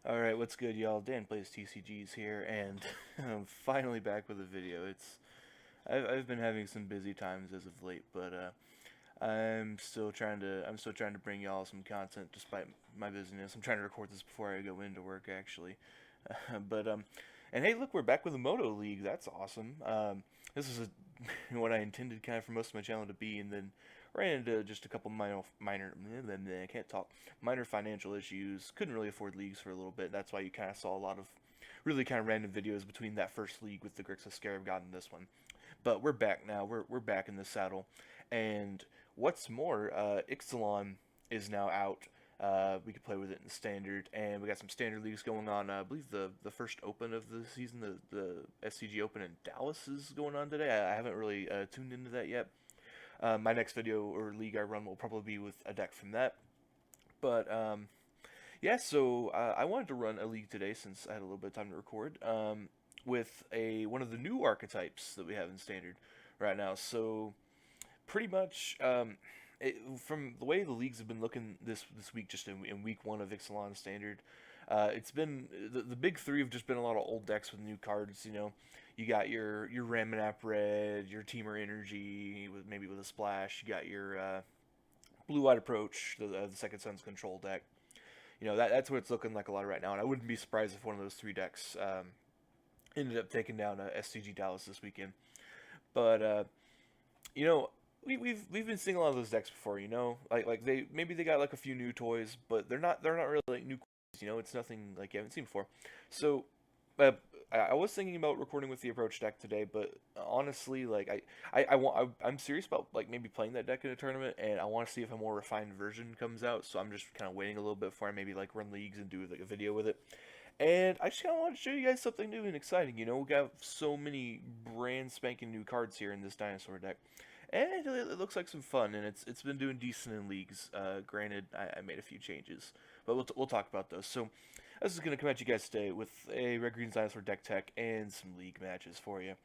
Alright, what's good, y'all? DanPlaysTCGs here, and I'm finally back with a video. I've been having some busy times as of late, but I'm still trying to bring y'all some content despite my busyness. I'm trying to record this before I go into work, actually. But and hey, look, we're back with the Moto League. That's awesome. This is what I intended kind of for most of my channel to be, and then ran into just a couple minor I can't talk minor financial issues. Couldn't really afford leagues for a little bit. That's why you kind of saw a lot of really kind of random videos between that first league with the Grixis Scarab God and this one. But we're back now. We're back in the saddle, and what's more, Ixalan is now out. We can play with it in standard, and we got some standard leagues going on. I believe the first Open of the season, the SCG Open in Dallas is going on today. I haven't really tuned into that yet. My next video or league I run will probably be with a deck from that. But yeah, so I wanted to run a league today since I had a little bit of time to record with one of the new archetypes that we have in standard right now. So pretty much from the way the leagues have been looking this week, just in week one of Ixalan standard, it's been the big three have just been a lot of old decks with new cards. You got your Ramanap Red, your Teamer Energy with maybe with a splash. You got your Blue-Eyed Approach, the Second Sun's control deck. That's what it's looking like a lot right now, and I wouldn't be surprised if one of those three decks ended up taking down SCG Dallas this weekend. But you know, we've been seeing a lot of those decks before. Like they got like a few new toys, but they're not really like new. It's nothing like you haven't seen before. So uh, I was thinking about recording with the approach deck today, but honestly, like I'm serious about like maybe playing that deck in a tournament, and I want to see if a more refined version comes out. So I'm just kind of waiting a little bit before I maybe like run leagues and do like a video with it. And I just kind of want to show you guys something new and exciting. We got so many brand spanking new cards here in this dinosaur deck. And it looks like some fun, and it's been doing decent in leagues. Granted, I made a few changes, but we'll talk about those. So, this is going to come at you guys today with a Red Green Dinosaur deck tech and some league matches for you.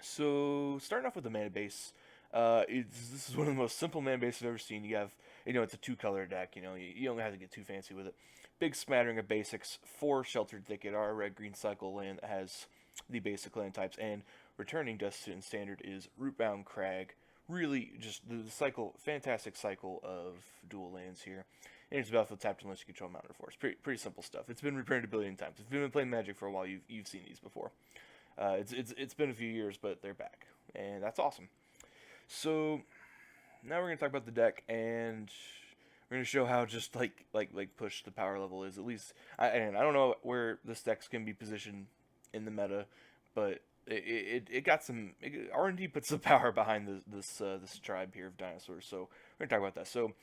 So, starting off with the mana base, this is one of the most simple mana bases I've ever seen. You have, it's a two-color deck. You don't have to get too fancy with it. Big smattering of basics, 4 Sheltered Thicket, our red-green cycle land that has the basic land types, and returning Dust in standard is Rootbound Crag. Really, just the cycle, fantastic cycle of dual lands here. And it's battlefield tapped unless you control Mountain Force. Pretty simple stuff. It's been reprinted a billion times. If you've been playing Magic for a while, you've seen these before. It's been a few years, but they're back, and that's awesome. So now we're gonna talk about the deck, and we're gonna show how just like push the power level is. At least, and I don't know where this deck's gonna be positioned in the meta, but it got some R&D put some power behind this tribe here of dinosaurs. So we're gonna talk about that. So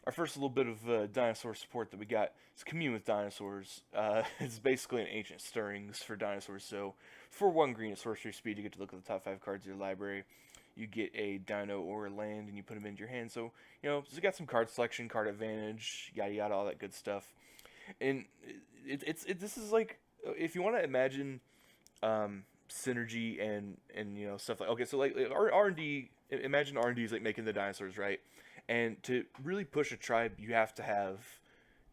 our first little bit of dinosaur support that we got is Commune with Dinosaurs. It's basically an Ancient Stirrings for dinosaurs. So for 1 green at sorcery speed, you get to look at the top 5 cards of your library. You get a dino or a land, and you put them into your hand. So it's got some card selection, card advantage, yada yada, all that good stuff. And this is like, if you want to imagine synergy and stuff like, okay, so like R&D, imagine R&D is like making the dinosaurs, right? And to really push a tribe, you have to have,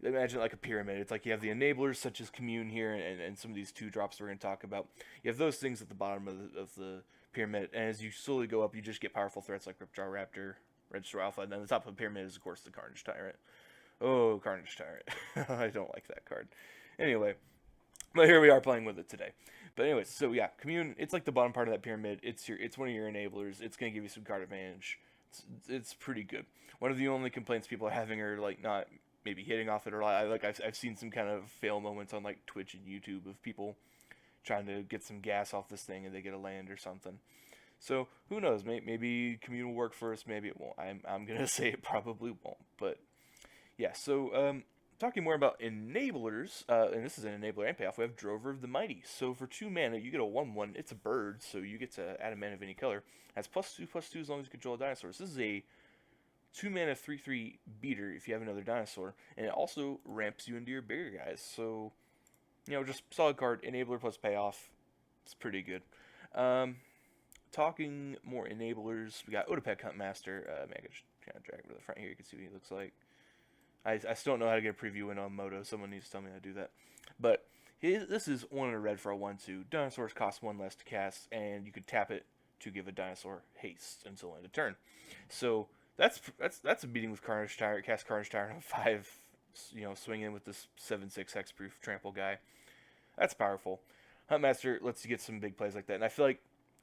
imagine like a pyramid. It's like you have the enablers such as Commune here, and some of these 2-drops we're going to talk about. You have those things at the bottom of the pyramid, and as you slowly go up, you just get powerful threats like Ripjaw Raptor, Register Alpha, and then the top of the pyramid is, of course, the Carnage Tyrant. Oh, Carnage Tyrant. I don't like that card. Anyway, but here we are playing with it today. But anyways, so yeah, Commune, it's like the bottom part of that pyramid. It's one of your enablers. It's going to give you some card advantage. It's pretty good. One of the only complaints people are having are like not maybe hitting off it, or I've seen some kind of fail moments on like Twitch and YouTube of people trying to get some gas off this thing and they get a land or something. So who knows? Maybe Commune will work for us. Maybe it won't. I'm gonna say it probably won't. But yeah. So talking more about enablers, and this is an enabler and payoff. We have Drover of the Mighty. So for 2 mana, you get a 1/1. It's a bird, so you get to add a mana of any color. It has +2/+2 as long as you control a dinosaur. This is a 2 mana 3/3 beater if you have another dinosaur, and it also ramps you into your bigger guys. So just solid card, enabler plus payoff. It's pretty good. Talking more enablers, we got Otepec Huntmaster. Man, I could just kind of drag him to the front here. You can see what he looks like. I still don't know how to get a preview in on Moto. Someone needs to tell me how to do that. But this is 1 in a red for a 1/2. Dinosaurs cost 1 less to cast, and you can tap it to give a dinosaur haste until end of turn. So that's a beating with Carnage Tyrant. Cast Carnage Tyrant on 5. Swing in with this 7/6 hexproof trample guy. That's powerful. Huntmaster lets you get some big plays like that, and I feel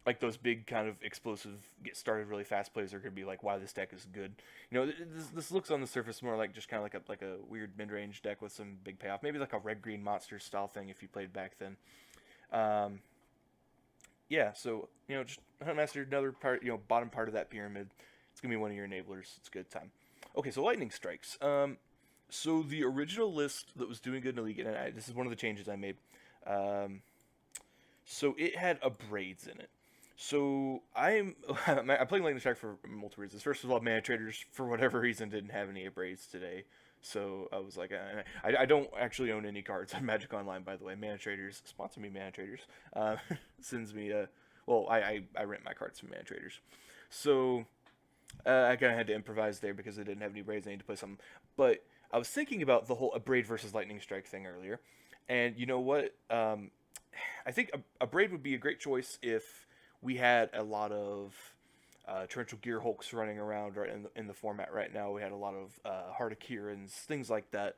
like those big kind of explosive get started really fast plays are gonna be like why this deck is good. This looks on the surface more like just kind of like a weird mid range deck with some big payoff, maybe like a red green monster style thing if you played back then. Yeah, so just Huntmaster, another part, bottom part of that pyramid. It's gonna be one of your enablers. It's a good time. Okay, so lightning strikes. So the original list that was doing good in the league, and this is one of the changes I made. So it had abrades in it. So I'm playing Lightning Strike for multiple reasons. First of all, Mana Traders, for whatever reason, didn't have any abrades today. So I was like, I don't actually own any cards on Magic Online, by the way. Mana Traders, sponsor me, Mana Traders. Sends me, I rent my cards from Mana Traders. So I kind of had to improvise there because I didn't have any abrades. I needed to play something. But I was thinking about the whole abrade versus Lightning Strike thing earlier. And you know what? I think a braid would be a great choice if we had a lot of torrential gear hulks running around right in the format right now. We had a lot of Heart of Kierans, things like that,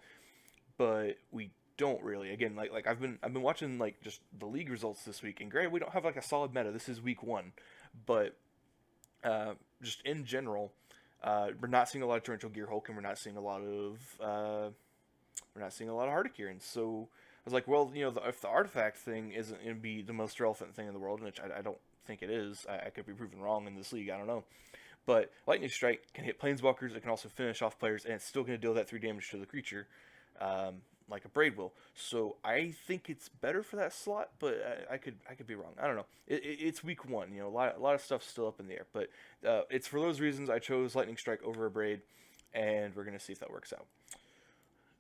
but we don't really. Again, like I've been watching like just the league results this week, and granted we don't have like a solid meta. This is week 1, but just in general, we're not seeing a lot of torrential gear hulk, and we're not seeing a lot of Heart of Kierans. So I was like, well, if the artifact thing isn't going to be the most relevant thing in the world, which I don't think it is, I could be proven wrong in this league, I don't know. But Lightning Strike can hit Planeswalkers, it can also finish off players, and it's still going to deal that 3 damage to the creature, like a Braid will. So I think it's better for that slot, but I could be wrong. I don't know. It's week 1, a lot of stuff's still up in the air. But it's for those reasons I chose Lightning Strike over a Braid, and we're going to see if that works out.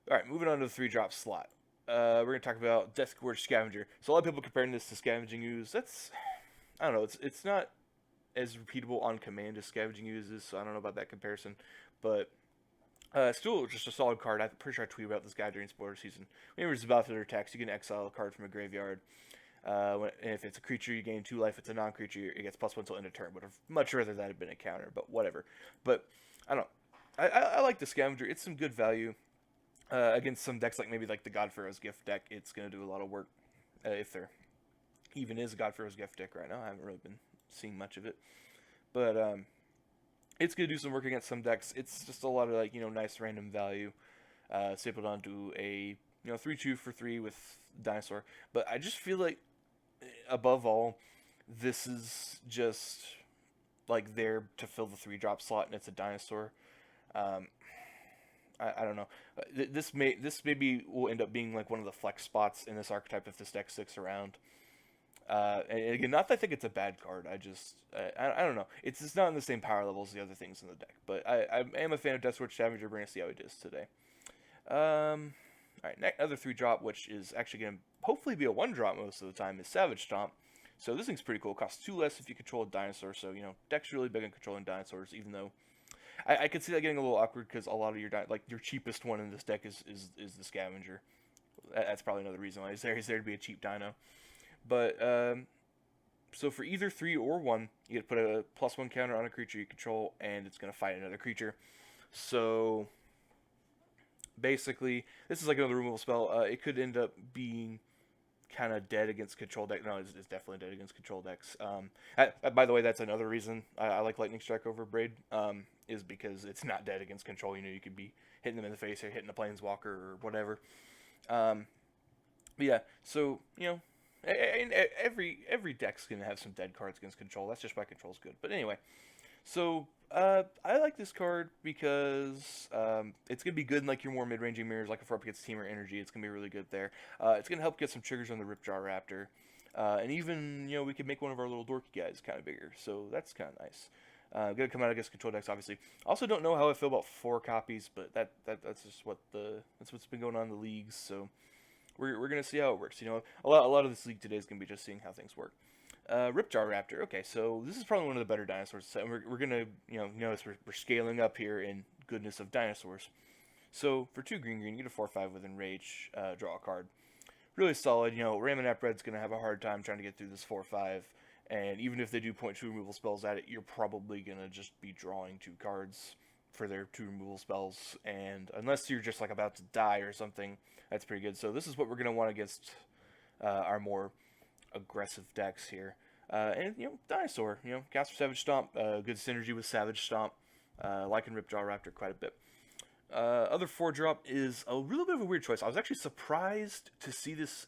Alright, moving on to the 3-drop slot. We're going to talk about Death Gorge Scavenger. So a lot of people comparing this to Scavenging Ooze. I don't know, it's not as repeatable on command as Scavenging Ooze is, so I don't know about that comparison. But still just a solid card. I'm pretty sure I tweeted about this guy during spoiler season. Whenever it's about their attacks, you can exile a card from a graveyard. And if it's a creature, you gain 2 life. If it's a non-creature, it gets +1 until end of turn. Would have much rather that had been a counter, but whatever. But I don't know. I like the Scavenger. It's some good value. Against some decks like maybe like the God Pharaoh's Gift deck, it's going to do a lot of work. If there even is a God Pharaoh's Gift deck right now. I haven't really been seeing much of it. But it's going to do some work against some decks. It's just a lot of like, nice random value. Stapled onto a, 3/2 for 3 with Dinosaur. But I just feel like, above all, this is just like there to fill the 3-drop slot, and it's a Dinosaur. I don't know. This maybe will end up being like one of the flex spots in this archetype if this deck sticks around. And again, not that I think it's a bad card. I don't know. It's just not in the same power level as the other things in the deck. But I am a fan of Death Gorge Scavenger. We're going to see how he does today. Alright, another 3-drop, which is actually going to hopefully be a 1-drop most of the time, is Savage Stomp. So this thing's pretty cool. It costs 2 less if you control a dinosaur. So, deck's really big on controlling dinosaurs, even though I could see that getting a little awkward because a lot of your cheapest one in this deck is the Scavenger. That's probably another reason why he's there to be a cheap dino. But so for either 3 or 1, you get to put a +1 counter on a creature you control, and it's going to fight another creature. So basically, this is like another removal spell. It could end up being kind of dead against control deck. No, it's definitely dead against control decks. By the way, that's another reason I like Lightning Strike over Braid, is because it's not dead against control. You could be hitting them in the face or hitting a Planeswalker or whatever. But yeah, so, every deck's going to have some dead cards against control. That's just why control's good. But anyway, so I like this card because it's going to be good in like your more mid-ranging mirrors, like if Rup gets Team or Energy, it's going to be really good there. It's going to help get some triggers on the Ripjaw Raptor. And even, we could make one of our little dorky guys kind of bigger, so that's kind of nice. Going to come out against control decks, obviously. Also don't know how I feel about 4 copies, but that's just that's what's been going on in the leagues, so we're going to see how it works. A lot of this league today is going to be just seeing how things work. Ripjaw Raptor. Okay, so this is probably one of the better dinosaurs. So we're going to, notice we're scaling up here in goodness of dinosaurs. So for 2 green, you get a 4/5 with Enrage, draw a card. Really solid. You know, Ramonap Red's going to have a hard time trying to get through this 4/5. And even if they do point 2 removal spells at it, you're probably going to just be drawing 2 cards for their 2 removal spells. And unless you're just like about to die or something, that's pretty good. So this is what we're going to want against our more aggressive decks here. And, you know, Dinosaur, you know, cast for Savage Stomp, good synergy with Savage Stomp. Liking Ripjaw Raptor quite a bit. Other 4-drop is a little bit of a weird choice. I was actually surprised to see this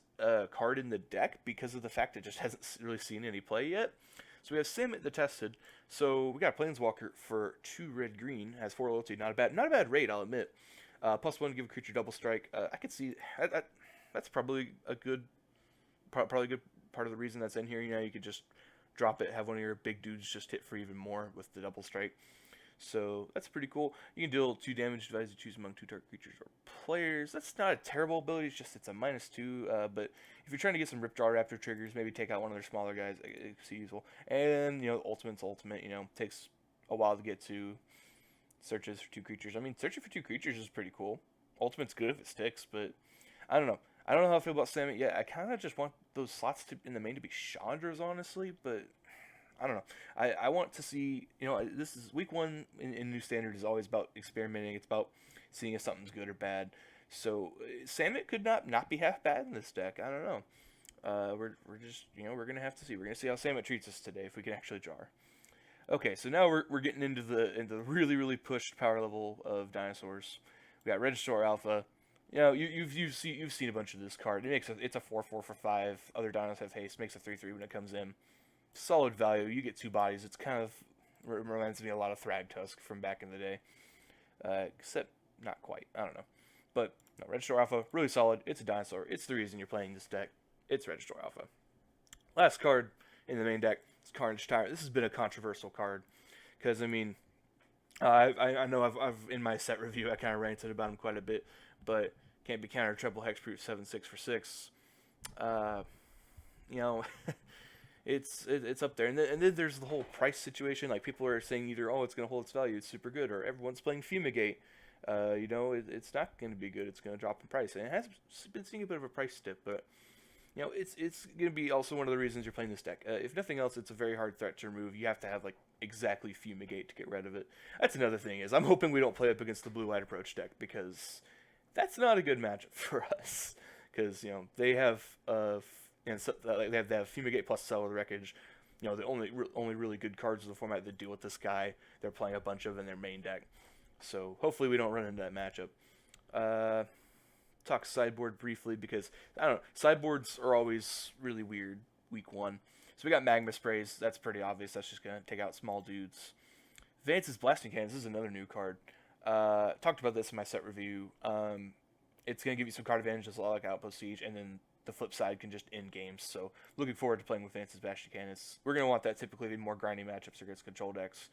card in the deck because of the fact it just hasn't really seen any play yet. So we have Samit the Tested. So we got a Planeswalker for 2 red-green, has 4 loyalty. Not a bad rate, I'll admit. +1 to give a creature double strike. I could see that's probably a good, probably a good part of the reason that's in here. You know, you could just drop it, have one of your big dudes just hit for even more with the double strike. So that's pretty cool. You can deal 2 damage device to choose among 2 target creatures or players. That's not a terrible ability, it's just it's a -2. But if you're trying to get some Ripjaw Raptor triggers, maybe take out one of their smaller guys, it's useful. And, you know, Ultimate's Ultimate, you know, takes a while to get to searches for 2 creatures. I mean, searching for 2 creatures is pretty cool. Ultimate's good if it sticks, but I don't know. I don't know how I feel about Samit yet. I kind of just want those slots in the main to be Chandras, honestly, but I don't know. I want to see, you know, this is week 1 in New Standard is always about experimenting. It's about seeing if something's good or bad. So Samit could not be half bad in this deck. I don't know. We're just, you know, we're gonna have to see. We're gonna see how Samit treats us today if we can actually jar. Okay, so now we're getting into the really pushed power level of Dinosaurs. We got Registrar Alpha. You know, you've seen a bunch of this card. It's a 4/4 for 5. Other dinos have haste. Makes a 3/3 when it comes in. Solid value. You get 2 bodies. It's kind of reminds me a lot of Thragtusk from back in the day, except not quite. I don't know, but no, Registrar Alpha really solid. It's a dinosaur. It's the reason you're playing this deck. It's Registrar Alpha. Last card in the main deck is Carnage Tyrant. This has been a controversial card because I mean, I know I've in my set review I kind of ranted about him quite a bit, but can't be countered. Triple Hexproof 7/6 for 6. You know. It's up there, and then there's the whole price situation. Like people are saying either it's going to hold its value, it's super good, or everyone's playing Fumigate. You know, it's not going to be good. It's going to drop in price, and it has been seeing a bit of a price dip. But you know, it's going to be also one of the reasons you're playing this deck. If nothing else, it's a very hard threat to remove. You have to have like exactly Fumigate to get rid of it. That's another thing is I'm hoping we don't play up against the blue-white approach deck because that's not a good matchup for us. Because you know they have and so, they have Fumigate plus Cellular Wreckage. You know, the only really good cards of the format that deal with this guy, they're playing a bunch of in their main deck. So hopefully we don't run into that matchup. Talk sideboard briefly because, I don't know, sideboards are always really weird week 1. So we got Magma Sprays. That's pretty obvious. That's just going to take out small dudes. Vance's Blasting Cannons. This is another new card. Talked about this in my set review. It's going to give you some card advantages like Outpost Siege, and then the flip side can just end games. So looking forward to playing with Vance's Blasting Cannons. We're going to want that typically in more grindy matchups against control decks.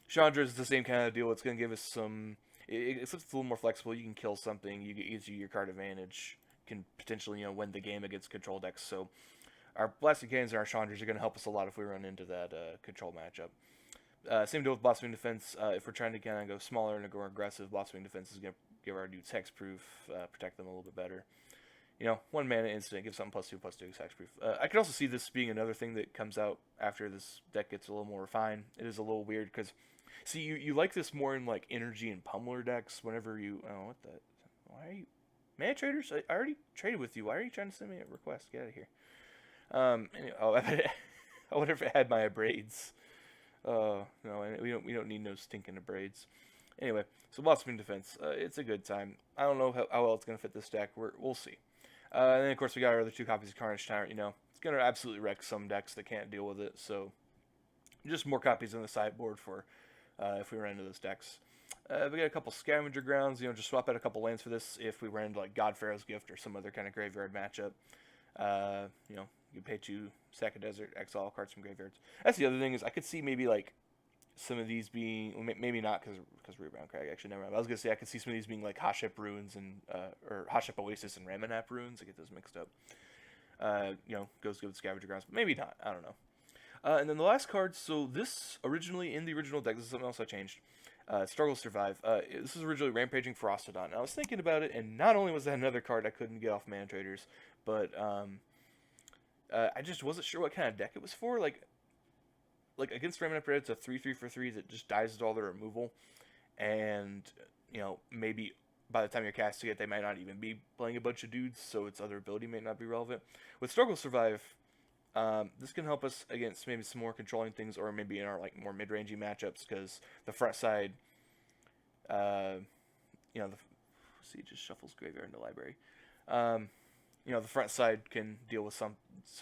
Chandra is the same kind of deal. It's going to give us some... It's a little more flexible. You can kill something. You get easy your card advantage. Can potentially, you know, win the game against control decks. So our Blasting Cannons and our Chandras are going to help us a lot if we run into that control matchup. Same deal with Blossoming Defense. If we're trying to kind of go smaller and go aggressive, Blossoming Defense is going to give our dudes hexproof, protect them a little bit better. You know, 1 mana instant, give something +2/+2 hexproof. I could also see this being another thing that comes out after this deck gets a little more refined. It is a little weird because, see, you like this more in like energy and pummeler decks. Whenever you, what the, why are you, Mana Traders? I already traded with you. Why are you trying to send me a request? Get out of here. Anyway, I wonder if it had my braids. No, we don't need no stinking braids. Anyway, so Blossoming Defense. It's a good time. I don't know how well it's gonna fit this deck. We'll see. And then, of course, we got our other 2 copies of Carnage Tyrant. You know, it's going to absolutely wreck some decks that can't deal with it. So, just more copies on the sideboard for if we run into those decks. We got a couple Scavenger Grounds. You know, just swap out a couple lands for this if we run into, like, God Pharaoh's Gift or some other kind of graveyard matchup. You know, you pay 2, sack a desert, exile cards from graveyards. That's the other thing is I could see maybe, like, some of these being, well, maybe not because Rebound Crag, actually, never mind. I was going to say I could see some of these being like Hotship Ruins and, or Hotship Oasis and Ramonap Ruins. I get those mixed up. You know, goes good with Scavenger Grounds, but maybe not. I don't know. And then the last card, so this originally, in the original deck, this is something else I changed. Struggle Survive. This was originally Rampaging Ferocidon. And I was thinking about it, and not only was that another card I couldn't get off Mana Traders, but I just wasn't sure what kind of deck it was for. Like against Remnant Upgrade, it's a 3/3 for 3 that just dies with all their removal, and maybe by the time you're casting it, they might not even be playing a bunch of dudes, so its other ability may not be relevant. With Struggle Survive, this can help us against maybe some more controlling things, or maybe in our more mid-rangey matchups, because the front side, see, it just shuffles Graveyard into Library. The front side can deal with some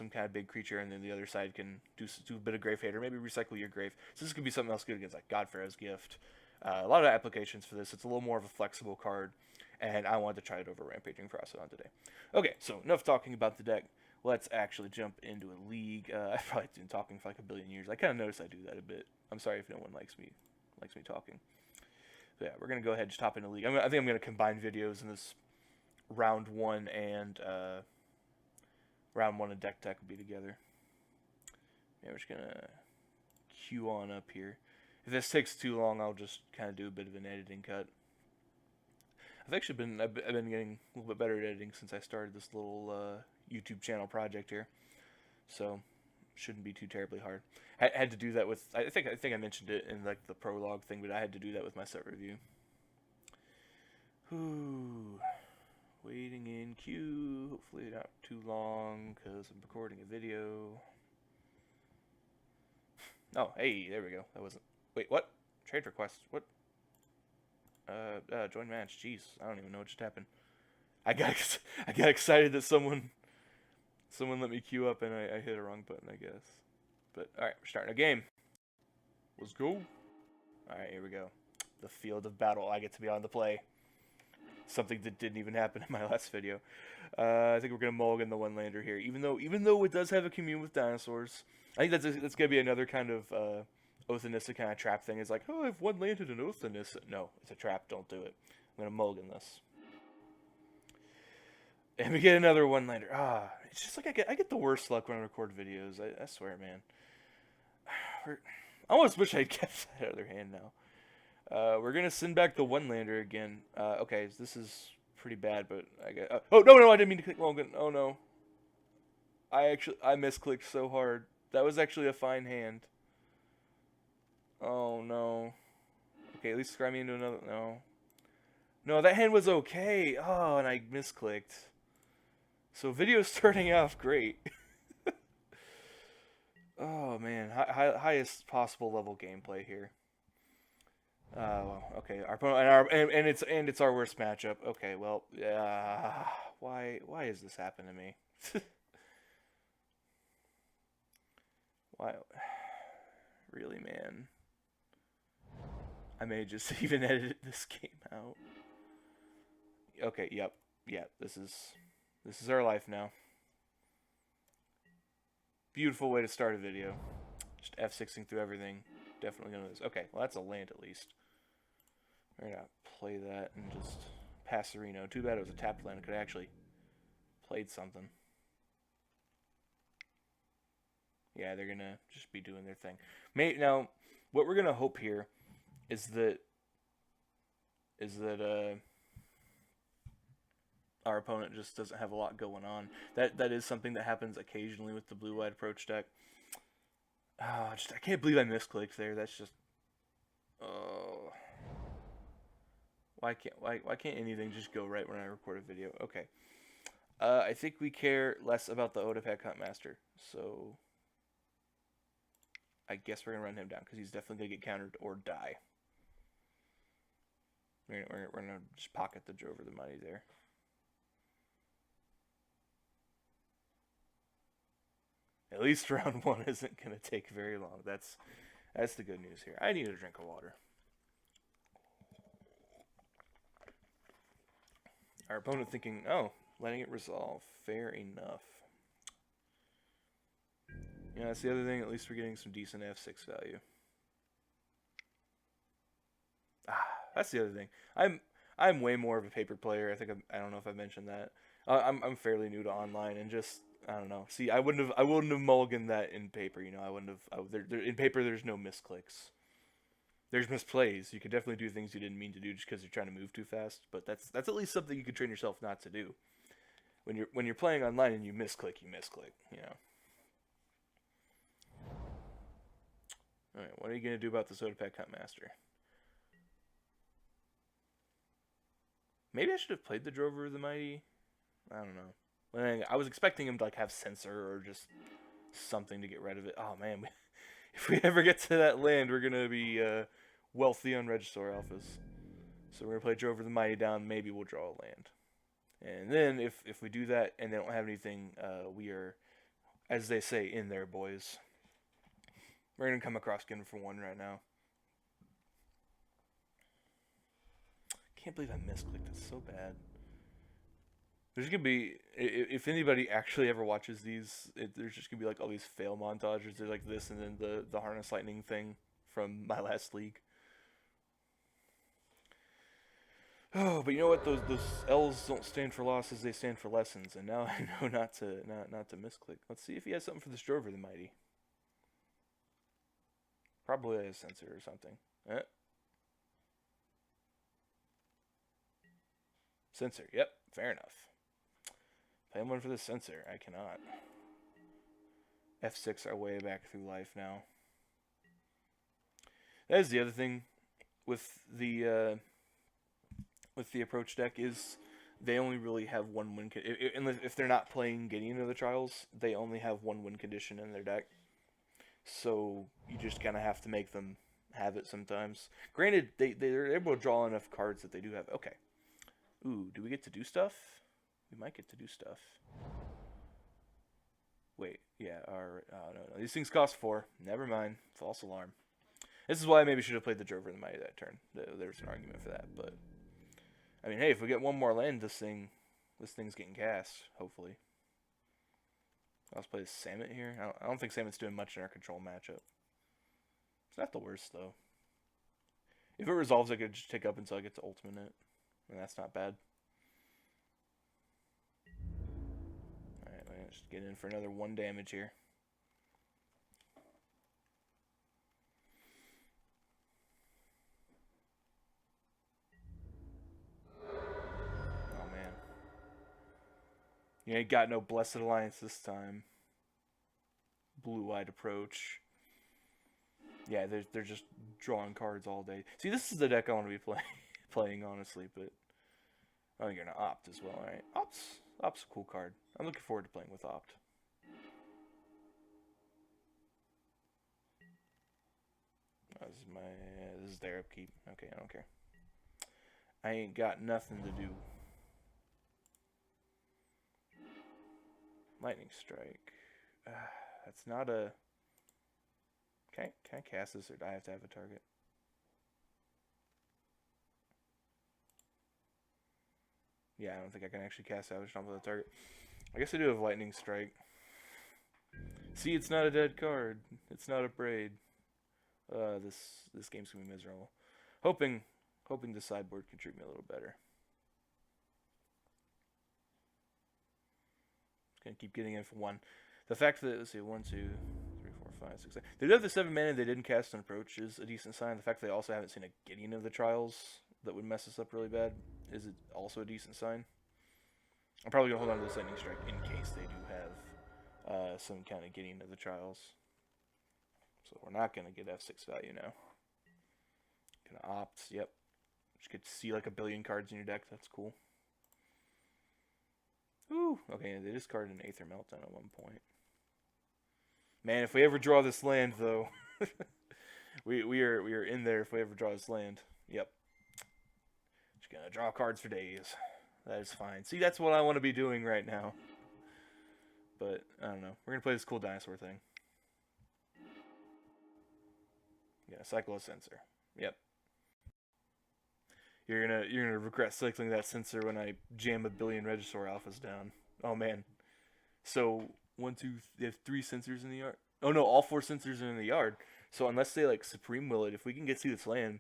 kind of big creature, and then the other side can do a bit of Grave Hate, or maybe recycle your Grave. So this could be something else good against, like Godpharaoh's Gift. A lot of applications for this. It's a little more of a flexible card, and I wanted to try it over Rampaging Ferocidon today. Okay, so enough talking about the deck. Let's actually jump into a league. I've probably been talking for like a billion years. I kind of noticed I do that a bit. I'm sorry if no one likes me talking. So yeah, we're gonna go ahead and just hop into league. I think I'm gonna combine videos in this round 1 and round 1 and deck will be together. Yeah, we're just gonna queue on up here. If this takes too long, I'll just kind of do a bit of an editing cut. I've been getting a little bit better at editing since I started this little YouTube channel project here, so shouldn't be too terribly hard. I had to do that with I think I mentioned it in like the prologue thing, but I had to do that with my set review. Whew. Waiting in queue. Hopefully not too long because I'm recording a video. Oh, hey, there we go. That wasn't. Wait, what? Trade request. What? Join match. Jeez, I don't even know what just happened. I got excited that someone let me queue up and I hit a wrong button, I guess. But all right, we're starting a game. Let's go. All right, here we go. The field of battle. I get to be on the play. Something that didn't even happen in my last video. I think we're gonna mulligan the one lander here, even though it does have a commune with dinosaurs. I think that's gonna be another kind of Oath of Nissa kind of trap thing. It's like, oh, I've one landed an Oath of Nissa. No, it's a trap. Don't do it. I'm gonna mulligan this. And we get another one lander. It's just like I get the worst luck when I record videos. I swear, man. I almost wish I'd kept that other hand now. We're gonna send back the one lander again. Okay, this is pretty bad, but I get. Oh no! I didn't mean to click mulligan. Oh no. I misclicked so hard. That was actually a fine hand. Oh no. Okay, at least scry me into another. No, that hand was okay. Oh, and I misclicked. So video's starting off great. Oh man, highest possible level gameplay here. Well, okay, our opponent and it's our worst matchup. Okay, well, why has this happened to me? Why? Really, man? I may just even edit this game out. Okay, yep, this is our life now. Beautiful way to start a video. Just F6ing through everything. Definitely gonna lose. Okay, well that's a land at least. We're gonna play that and just pass Reno. Too bad it was a tapped land. I could have actually played something. Yeah, they're gonna just be doing their thing. Now, what we're gonna hope here is that our opponent just doesn't have a lot going on. That is something that happens occasionally with the blue-white approach deck. I can't believe I misclicked there. That's just why can't anything just go right when I record a video? Okay. I think we care less about the Odapack Huntmaster, so I guess we're gonna run him down because he's definitely gonna get countered or die. We're gonna just pocket the Drover the Mighty there. At least round 1 isn't going to take very long. That's the good news here. I need a drink of water. Our opponent thinking, oh, letting it resolve. Fair enough. Yeah, that's the other thing. At least we're getting some decent F6 value. That's the other thing. I'm way more of a paper player. I don't know if I mentioned that. I'm fairly new to online and just I don't know. See, I wouldn't have mulliganed that in paper. You know, I wouldn't have. In paper, there's no misclicks. There's misplays. You could definitely do things you didn't mean to do just because you're trying to move too fast. But that's at least something you could train yourself not to do. When you're playing online and you misclick, you misclick. You know. All right. What are you gonna do about the Soda Pack Hunt Master? Maybe I should have played the Drover of the Mighty. I don't know. I was expecting him to like have sensor or just something to get rid of it. Oh man, if we ever get to that land, we're gonna be wealthy on Regisaur alphas. So we're gonna play Drover the Mighty down. Maybe we'll draw a land, and then if we do that and they don't have anything, we are, as they say, in there, boys. We're gonna come across Getting for one right now. Can't believe I misclicked. It's so bad. There's gonna be, if anybody actually ever watches these, there's just gonna be like all these fail montages. There's like this, and then the harness lightning thing from my last league. Oh, but you know what? Those L's don't stand for losses; they stand for lessons. And now I know not to misclick. Let's see if he has something for the Drover the Mighty. Probably a sensor or something. Sensor. Yep, fair enough. Play one for the sensor. I cannot. F6 our way back through life now. That is the other thing with the approach deck is they only really have one win. If they're not playing Gideon of the Trials, they only have one win condition in their deck. So you just kind of have to make them have it sometimes. Granted, they're able to draw enough cards that they do have. Okay. Ooh, do we get to do stuff? We might get to do stuff. Wait, yeah, alright. Oh, no. These things cost 4. Never mind. False alarm. This is why I maybe should have played the Drover of the Mighty that turn. There's an argument for that, but I mean, hey, if we get one more land, this thing's getting cast, hopefully. Let's play Samet here. I don't think Samet's doing much in our control matchup. It's not the worst, though. If it resolves, I could just take up until I get to ultimate it. And that's not bad. Alright, let's get in for another 1 damage here. Oh, man. You ain't got no Blessed Alliance this time. Blue-eyed approach. Yeah, they're just drawing cards all day. See, this is the deck I want to be playing, honestly, but I think you're gonna Opt as well, alright? Opt's a cool card. I'm looking forward to playing with Opt. Oh, this is their upkeep. Okay, I don't care. I ain't got nothing to do. Lightning Strike. That's not a... Can I cast this, or do I have to have a target? Yeah, I don't think I can actually cast Savage Stomp with a target. I guess I do have Lightning Strike. See, it's not a dead card. It's not a Braid. This game's gonna be miserable. Hoping the sideboard can treat me a little better. Just gonna keep getting in for 1. The fact that, let's see, 1, 2, 3, 4, 5, 6, 7. They do have the 7 mana they didn't cast on approach is a decent sign. The fact that they also haven't seen a Gideon of the Trials that would mess us up really bad is also a decent sign. I'm probably gonna hold on to this Lightning Strike in case they do have some kind of Gideon of the Trials. So we're not gonna get F6 value now. Gonna Opt, yep. Just get to see like a billion cards in your deck. That's cool. Ooh, okay, they discarded an Aether Meltdown at one point. Man, if we ever draw this land, though, we are in there if we ever draw this land. Yep. Just gonna draw cards for days. That is fine. See, that's what I want to be doing right now. But I don't know. We're gonna play this cool dinosaur thing. Yeah, cycle a sensor. Yep. You're gonna regret cycling that sensor when I jam a billion Regisaur alphas down. Oh man. So 1, 2, they have 3 sensors in the yard. Oh no, all 4 sensors are in the yard. So unless they like Supreme Will it, if we can get through this land,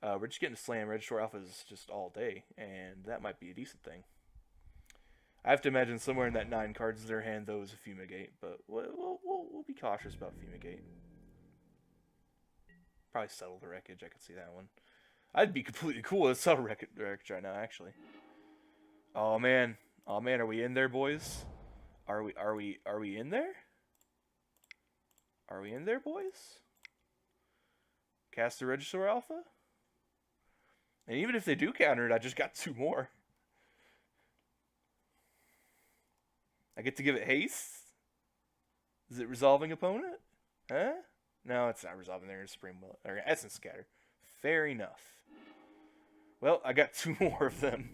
we're just getting to slam Regisaur alphas just all day, and that might be a decent thing. I have to imagine somewhere in that 9 cards in their hand though is a Fumigate, but we'll be cautious about Fumigate. Probably settle the wreckage. I could see that one. I'd be completely cool with settle wreckage right now, actually. Oh man, oh man, are we in there, boys? Are we in there? Are we in there, boys? Cast the Regisaur Alpha? And even if they do counter it, I just got 2 more. I get to give it haste? Is it resolving opponent? Huh? No, it's not resolving. They're in Supreme Will. Or Essence Scatter. Fair enough. Well, I got 2 more of them.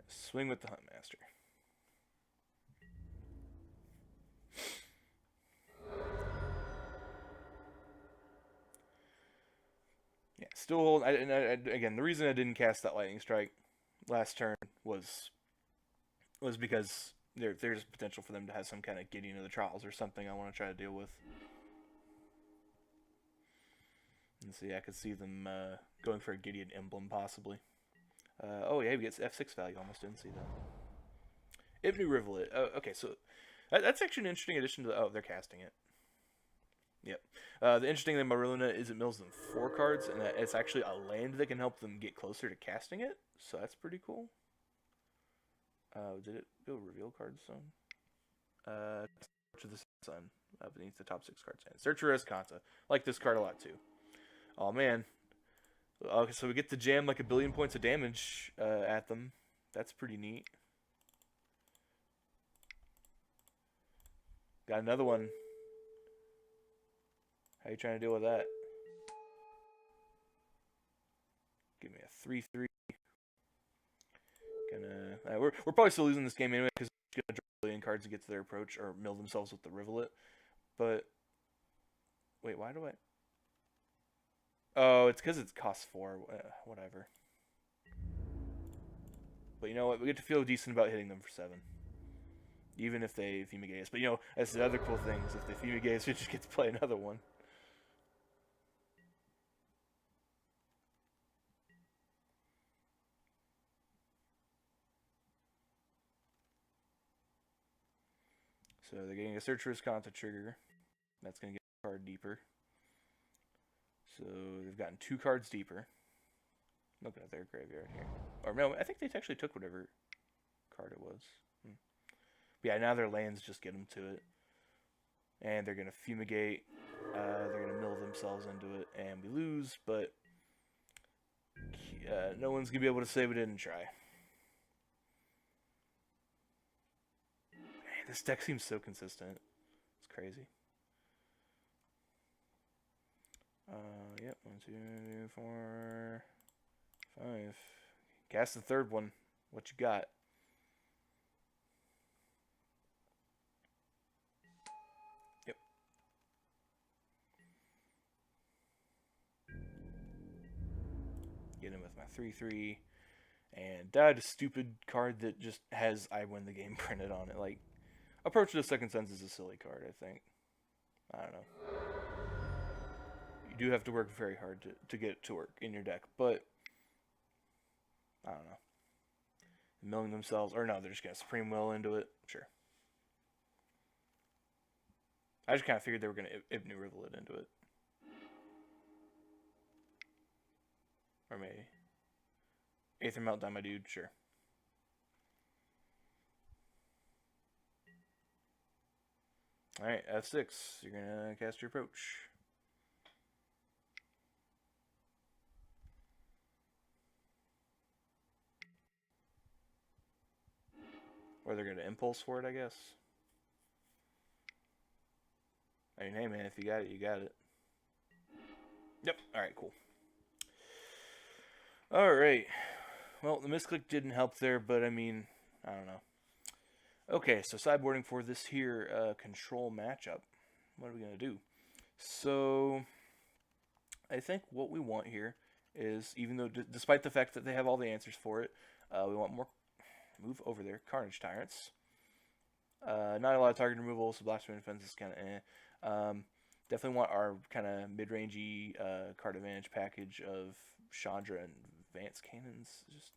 Swing with the Huntmaster. Yeah, still hold. Again, the reason I didn't cast that Lightning Strike last turn was because there's potential for them to have some kind of Gideon of the Trials or something I want to try to deal with. And see, I could see them going for a Gideon emblem possibly. Oh yeah, he gets F6 value. Almost didn't see that. Ibnu Rivulet. Okay, so that's actually an interesting addition to the. Oh, they're casting it. Yep. The interesting thing about Maruna is it mills them 4 cards, and that it's actually a land that can help them get closer to casting it. So that's pretty cool. Did it go reveal card zone? To the sun beneath the top 6 cards. And Searcher Escanta. Like this card a lot too. Oh man. Okay, so we get to jam like 1 billion points of damage at them. That's pretty neat. Got another one. How you trying to deal with that? Give me a 3/3. We're probably still losing this game anyway because we're gonna draw a billion cards to get to their approach or mill themselves with the Rivulet. But wait, why do I? Oh, it's because it costs 4. Whatever. But you know what? We get to feel decent about hitting them for 7. Even if they fumigate us. But you know, that's the other cool thing is if they fumigate us, we just get to play another one. So they're getting a Searcher's Conta trigger. That's going to get a card deeper. So they've gotten 2 cards deeper. Looking at their graveyard here. Or no, I think they actually took whatever card it was. But yeah, now their lands just get them to it. And they're going to fumigate. They're going to mill themselves into it. And we lose, but no one's going to be able to say we didn't try. Man, this deck seems so consistent. It's crazy. Yep, 1, 2, 3, 4, 5. Cast the 3rd one. What you got? Yep. Get him with my 3/3. And died a stupid card that just has I win the game printed on it. Like, Approach to the Second Sense is a silly card, I think. I don't know. You do have to work very hard to get it to work in your deck, but I don't know. Milling themselves, or no, they're just going to Supreme Will into it. Sure. I just kind of figured they were going to Ibnu Rivulet into it. Or maybe. Aether Meltdown, my dude, sure. Alright, F6. You're going to cast your Approach. Or they're going to Impulse for it, I guess. I mean, hey man, if you got it, you got it. Yep, alright, cool. Alright. Well, the misclick didn't help there, but I mean, I don't know. Okay, so sideboarding for this here control matchup. What are we going to do? So, I think what we want here is, even though, despite the fact that they have all the answers for it, we want more. Move over there. Carnage Tyrants. Not a lot of target removal, so Black Spin Defense is kind of eh. Definitely want our kind of mid-rangey card advantage package of Chandra and Vance Cannons. Just,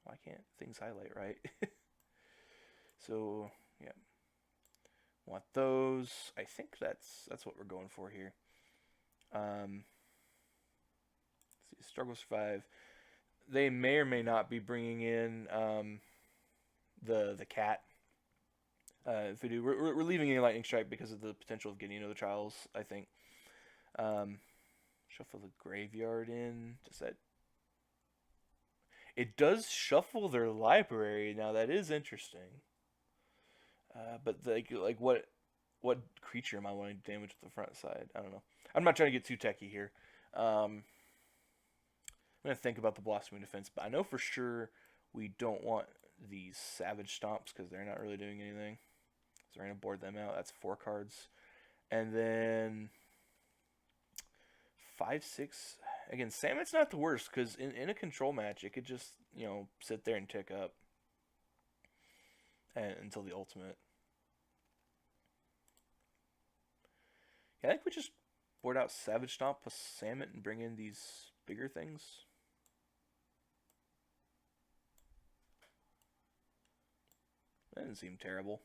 why can't things highlight right? So, yeah. Want those. I think that's what we're going for here. Let's see, struggle survive. They may or may not be bringing in the cat. If we do, we're leaving a lightning strike because of the potential of getting the trials. I think. Shuffle the graveyard in. Does that? It does shuffle their library. Now that is interesting. But like what creature am I wanting to damage with the front side? I don't know. I'm not trying to get too techie here. I'm gonna think about the blossoming defense, but I know for sure we don't want these savage stomps because they're not really doing anything. So we're gonna board them out. That's 4 cards, and then 5, 6. Again, Salmon's not the worst because in a control match it could just sit there and tick up until the ultimate. Yeah, I think we just board out Savage Stomp plus Salmon and bring in these bigger things. That doesn't seem terrible.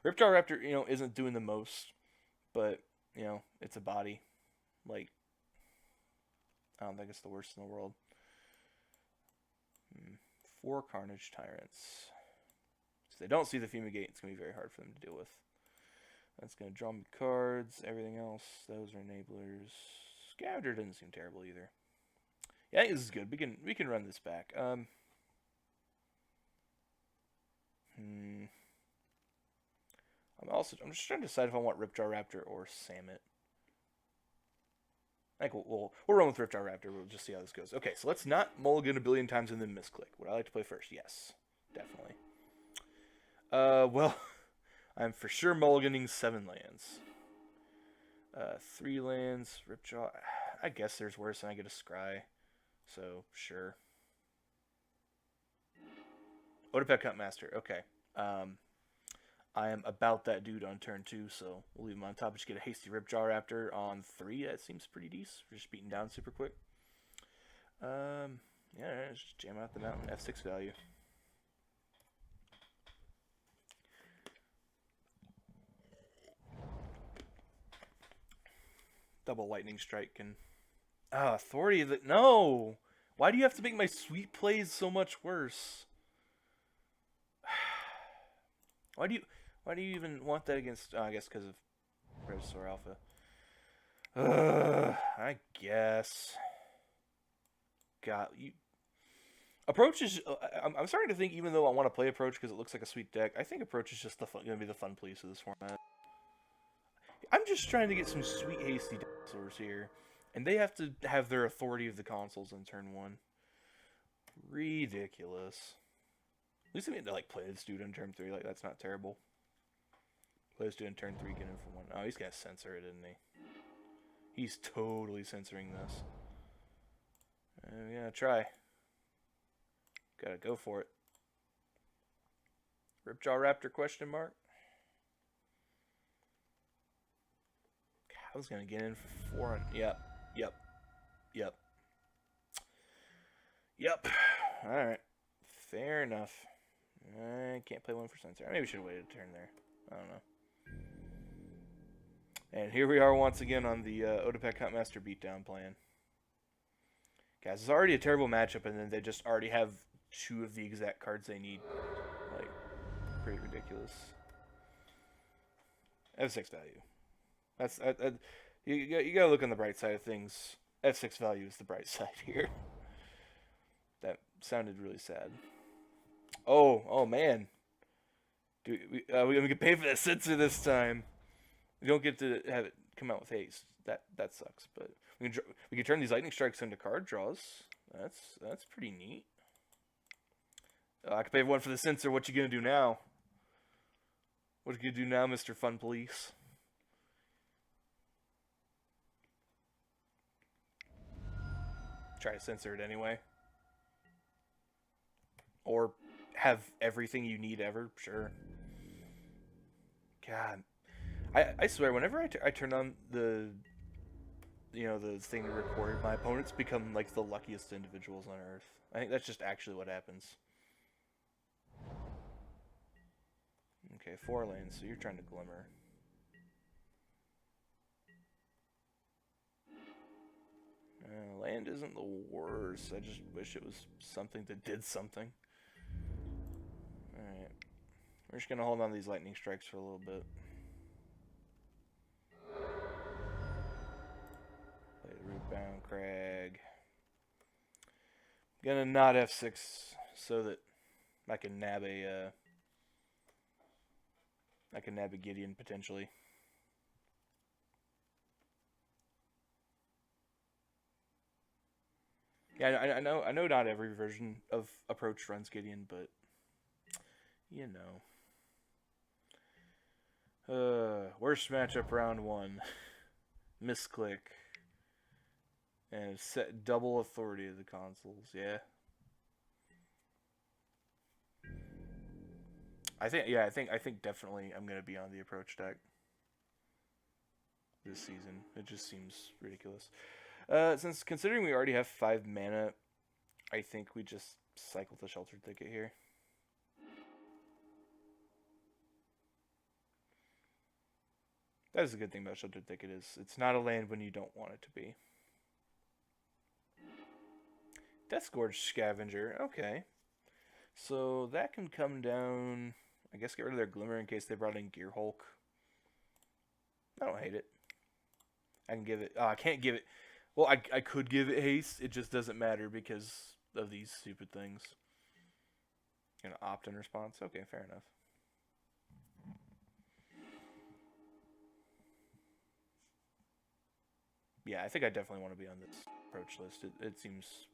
Ripjaw Raptor, isn't doing the most, but, it's a body. Like, I don't think it's the worst in the world. 4 Carnage Tyrants. So they don't see the Fumigate, it's going to be very hard for them to deal with. That's going to draw me cards. Everything else, those are enablers. Scavenger doesn't seem terrible either. Yeah, I think this is good. We can run this back. I'm just trying to decide if I want Ripjaw Raptor or Samet. I think we'll run with Ripjaw Raptor. We'll just see how this goes. Okay, so let's not mulligan a billion times and then misclick. Would I like to play first? Yes, definitely. Well, I'm for sure mulliganing 7 lands. 3 lands, Ripjaw. I guess there's worse, and I get a Scry. So, sure. Otepet Huntmaster. Okay. I am about that dude on turn 2, so we'll leave him on top. Just get a hasty Ripjaw Raptor on 3. That seems pretty decent. We're just beating down super quick. Yeah, just jam out the mountain. F6 value. Double lightning strike and authority of the no. Why do you have to make my sweet plays so much worse? Why do you even want that against? I guess because of Regisaur Alpha. I guess. God, you. Approach is. I'm starting to think, even though I want to play Approach because it looks like a sweet deck, I think Approach is just going to be the fun piece of this format. I'm just trying to get some sweet hasty dinosaurs here, and they have to have their authority of the consoles in turn 1. Ridiculous. At least I need to play this dude in turn 3. That's not terrible. Play this dude in turn 3, get him for 1. Oh, he's gonna censor it, isn't he? He's totally censoring this. Yeah, try. Gotta go for it. Ripjaw Raptor question mark. I was gonna get in for 400. Yep. Alright. Fair enough. I can't play 1 for censor. Maybe we should have waited a turn there. I don't know. And here we are once again on the Otepet Huntmaster beatdown plan. Guys, it's already a terrible matchup, and then they just already have 2 of the exact cards they need. Pretty ridiculous. F6 value. That's you gotta look on the bright side of things. F6 value is the bright side here. That sounded really sad. Oh man. Dude, we can pay for that censor this time. We don't get to have it come out with haste. That sucks. But we can turn these lightning strikes into card draws. That's pretty neat. I can pay 1 for the censor. What you gonna do now? What you gonna do now, Mr. Fun Police? Try to censor it anyway. Or have everything you need ever. Sure. God. I swear, whenever I turn on the thing to record, my opponents become the luckiest individuals on Earth. I think that's just actually what happens. Okay, 4 lanes, so you're trying to glimmer. Land isn't the worst. I just wish it was something that did something. Alright. We're just going to hold on to these lightning strikes for a little bit. Play the Rootbound Crag. Gonna not F6 so that I can nab a Gideon potentially. Yeah, I know not every version of approach runs Gideon, but you know. Worst matchup round 1. Misclick. And set double authority of the consoles, yeah. I think definitely I'm gonna be on the approach deck this season. It just seems ridiculous. Since considering we already have 5 mana, I think we just cycle the Sheltered Thicket here. That is a good thing about Sheltered Thicket is it's not a land when you don't want it to be. Deathscourge Scavenger, okay. So that can come down. I guess get rid of their Glimmer in case they brought in Gear Hulk. I don't hate it. I can give it. I can't give it. Well, I could give it haste. It just doesn't matter because of these stupid things. Gonna opt in response. Okay, fair enough. Yeah, I think I definitely want to be on this approach list. It seems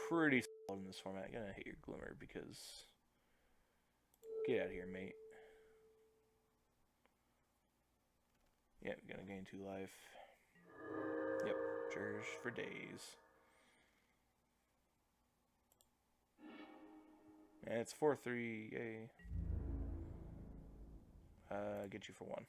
pretty solid in this format. I'm gonna hit your Glimmer because get out of here, mate. Yep, gonna gain 2 life. Yep, Church for days. And it's 4/3. Yay. Get you for 1.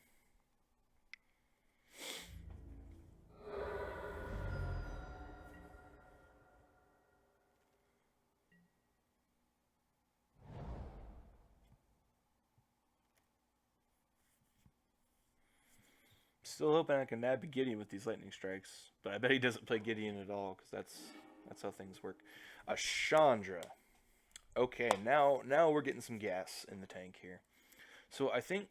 Still hoping I can nab Gideon with these lightning strikes, but I bet he doesn't play Gideon at all because that's how things work. A Chandra. Okay, now we're getting some gas in the tank here. So I think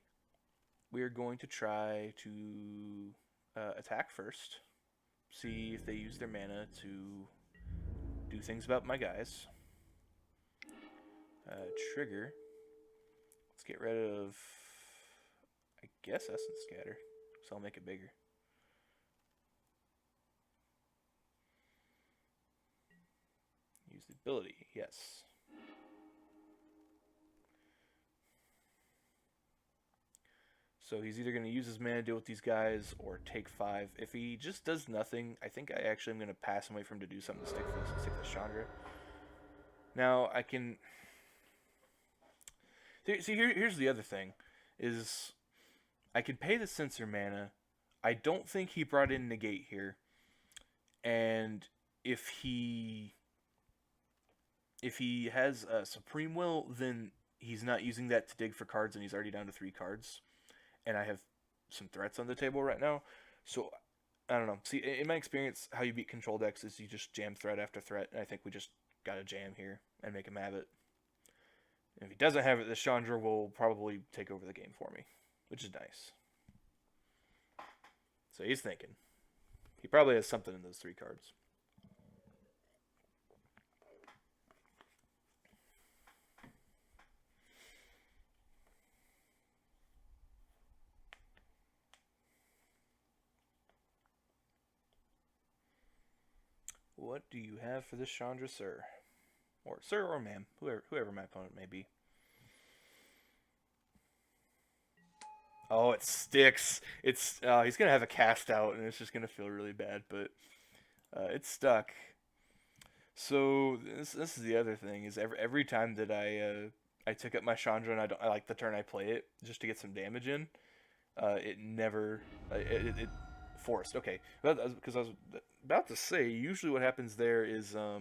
we're going to try to attack first. See if they use their mana to do things about my guys. Trigger. Let's get rid of, I guess, Essence Scatter. So I'll make it bigger. Use the ability, yes. So he's either going to use his mana to deal with these guys or take 5. If he just does nothing, I think I actually am going to pass and wait for him to do something to stick this Chandra. Now I can see here's the other thing is I could pay the Censor mana. I don't think he brought in Negate here. And if he has a Supreme Will, then he's not using that to dig for cards and he's already down to 3 cards. And I have some threats on the table right now. So, I don't know. See, in my experience, how you beat control decks is you just jam threat after threat. And I think we just got to jam here and make him have it. And if he doesn't have it, the Chandra will probably take over the game for me, which is nice. So he's thinking. He probably has something in those 3 cards. What do you have for this Chandra, sir? Or sir or ma'am, whoever my opponent may be. Oh, it sticks. It's he's gonna have a cast out, and it's just gonna feel really bad. But it's stuck. So this is the other thing is every time that I took up my Chandra and I like the turn I play it just to get some damage in, it never it forced. Okay, because I was about to say usually what happens there is oh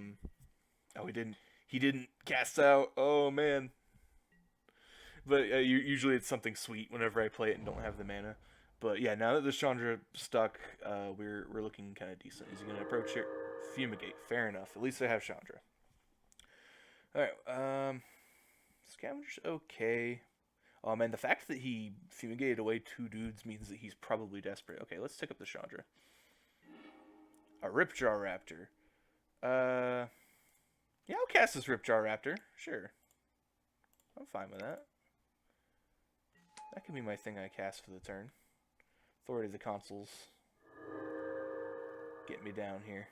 he didn't cast out. Oh man. But usually it's something sweet whenever I play it and don't have the mana. But yeah, now that the Chandra stuck, we're looking kind of decent. Is he gonna approach here? Fumigate. Fair enough. At least I have Chandra. All right. Scavenger's okay. Oh man, the fact that he fumigated away 2 dudes means that he's probably desperate. Okay, let's take up the Chandra. A Ripjaw Raptor. Yeah, I'll cast this Ripjaw Raptor. Sure. I'm fine with that. That can be my thing I cast for the turn. Authority of the Consuls. Get me down here.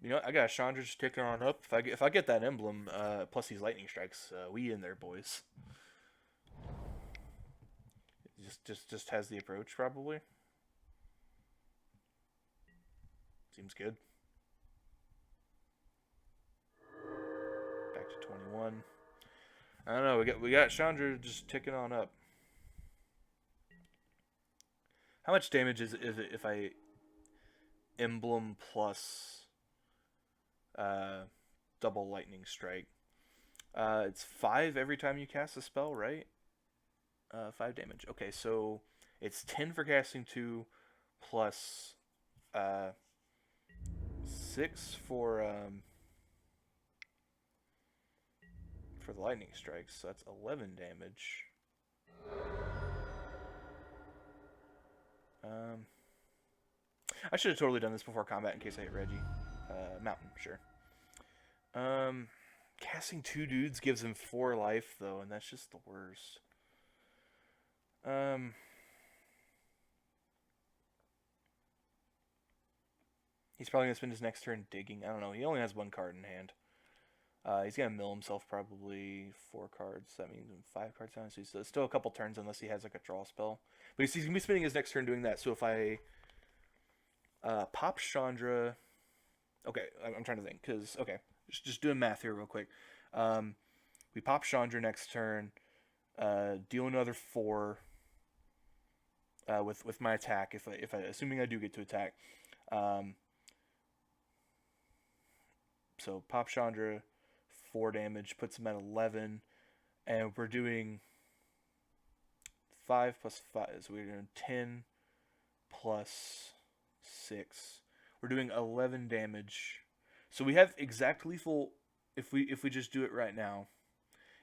You know what? I got a Chandra just ticking on up. If I get that emblem, plus these lightning strikes, we in there, boys. Just has the approach probably. Seems good. Back to 21. I don't know. We got Chandra just ticking on up. How much damage is it if I emblem plus double lightning strike? It's 5 every time you cast a spell, right? 5 damage. Okay, so it's 10 for casting 2 plus 6 for the lightning strikes. So that's 11 damage. I should have totally done this before combat in case I hit Reggie. Mountain, sure. Casting 2 dudes gives him 4 life though, and that's just the worst. He's probably gonna spend his next turn digging. I don't know. He only has 1 card in hand. He's gonna mill himself probably 4 cards. That means 5 cards down. So he's still a couple turns unless he has like a draw spell. But he's gonna be spending his next turn doing that. So if I pop Chandra, okay, I'm trying to think because okay, just doing math here real quick. We pop Chandra next turn, deal another 4 with my attack. If I assuming I do get to attack, so pop Chandra, 4 damage, puts him at 11, and we're doing 5 plus 5, so we're doing 10 plus 6. We're doing 11 damage. So we have exact lethal if we just do it right now.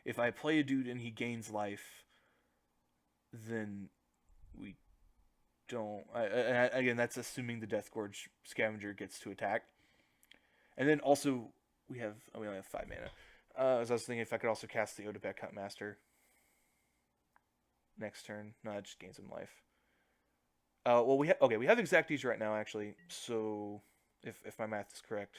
If I play a dude and he gains life, then we don't. Again, that's assuming the Death Gorge Scavenger gets to attack. And then also we only have 5 mana. As I was thinking, if I could also cast the Odebek Huntmaster next turn. No, that just gains him life. Well, we have exacties right now actually. So if my math is correct.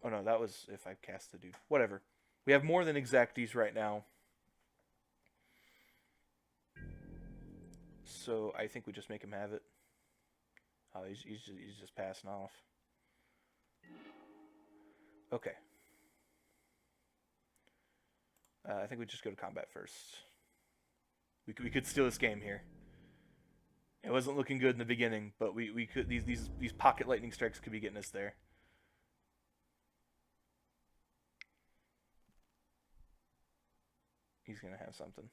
Oh no, that was if I cast the dude. Whatever. We have more than exacties right now. So I think we just make him have it. Oh, he's just passing off. Okay. I think we just go to combat first. We could steal this game here. It wasn't looking good in the beginning, but we could these pocket lightning strikes could be getting us there. He's gonna have something.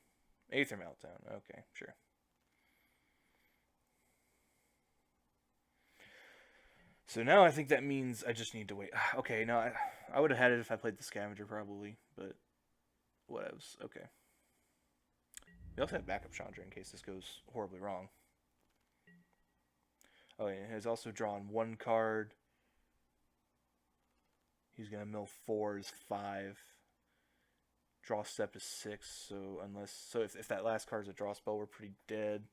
Aether Meltdown. Okay, sure. So now I think that means I just need to wait. Okay, no, I would have had it if I played the Scavenger probably, but whatevs. Okay. We also have backup Chandra in case this goes horribly wrong. Oh, and it has also drawn 1 card. He's gonna mill 4 is 5. Draw step is 6. So if that last card is a draw spell, we're pretty dead.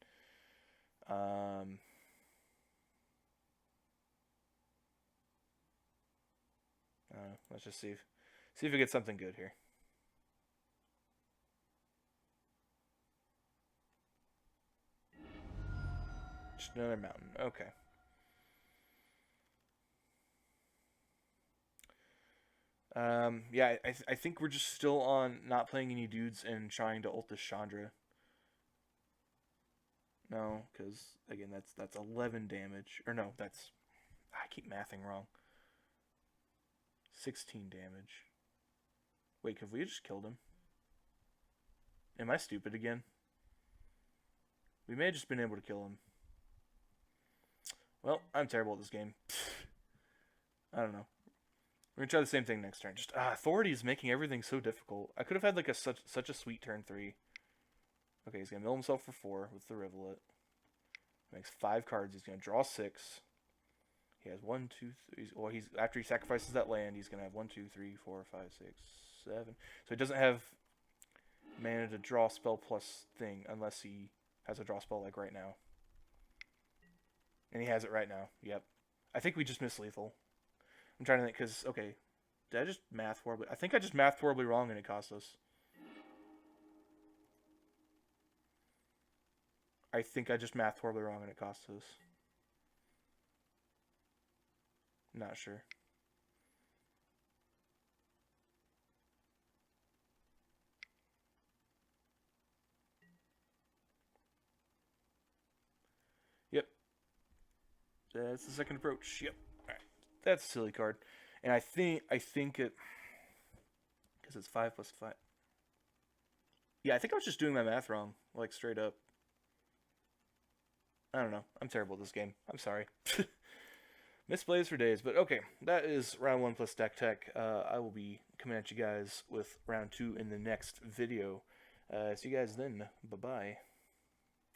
Let's just see if we get something good here. Just another mountain. Okay. Yeah, I think we're just still on not playing any dudes and trying to ult this Chandra. No, because again that's 11 damage. Or no, that's I keep mathing wrong. 16 damage. Wait, have we just killed him? Am I stupid again? We may have just been able to kill him. Well, I'm terrible at this game. I don't know. We're gonna try the same thing next turn. Just authority is making everything so difficult. I could have had like such a sweet turn 3. Okay, he's gonna mill himself for 4 with the Rivulet. Makes 5 cards. He's gonna draw 6. He has 1, 2, 3. Well, he's after he sacrifices that land, he's gonna have 1, 2, 3, 4, 5, 6, 7. So he doesn't have mana to draw spell plus thing unless he has a draw spell like right now. And he has it right now. Yep. I think we just missed lethal. I'm trying to think, because, okay, did I just math horribly? I think I just mathed horribly wrong and it cost us. I think I just mathed horribly wrong and it cost us. Not sure. Yep. That's the second approach. Yep. Alright. That's a silly card. And I think it, because it's 5 plus 5. Yeah, I think I was just doing my math wrong, like straight up. I don't know. I'm terrible at this game. I'm sorry. Misplays for days. But okay, that is round 1 plus deck tech. I will be coming at you guys with round 2 in the next video. See you guys then. Bye-bye.